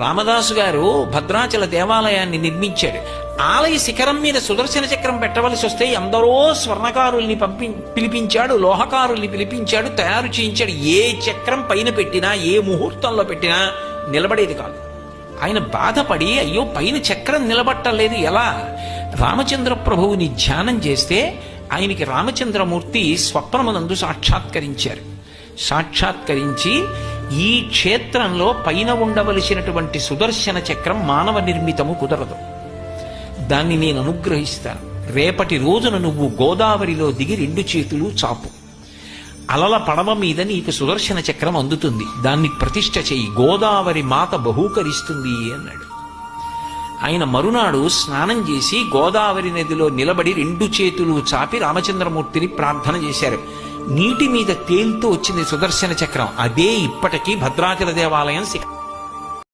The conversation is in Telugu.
రామదాసు గారు భద్రాచల దేవాలయాన్ని నిర్మించాడు. ఆలయ శిఖరం మీద సుదర్శన చక్రం పెట్టవలసి వస్తే ఎందరో స్వర్ణకారుల్ని పిలిపించాడు, లోహకారుల్ని పిలిపించాడు, తయారు చేయించాడు. ఏ చక్రం పైన పెట్టినా, ఏ ముహూర్తంలో పెట్టినా నిలబడేది కాదు. ఆయన బాధపడి, అయ్యో పైన చక్రం నిలబట్టలేదు ఎలా? రామచంద్ర ప్రభువుని ధ్యానం చేస్తే ఆయనకి రామచంద్రమూర్తి స్వప్నమునందు సాక్షాత్కరించారు. సాక్షాత్కరించి, ఈ క్షేత్రంలో పైన ఉండవలసినటువంటి సుదర్శన చక్రం మానవ నిర్మితము కుదరదు, దాన్ని నేను అనుగ్రహిస్తాను. రేపటి రోజున నువ్వు గోదావరిలో దిగి 2 చేతులు చాపు, అలల పడవ మీద నీకు సుదర్శన చక్రం అందుతుంది, దాన్ని ప్రతిష్ఠ చెయ్యి, గోదావరి మాత బహూకరిస్తుంది అన్నాడు. ఆయన మరునాడు స్నానం చేసి గోదావరి నదిలో నిలబడి 2 చేతులు చాపి రామచంద్రమూర్తిని ప్రార్థన చేశారు. నీటి మీద తేలుతూ వచ్చింది సుదర్శన చక్రం. అదే ఇప్పటికీ భద్రాచల దేవాలయం శిఖరం.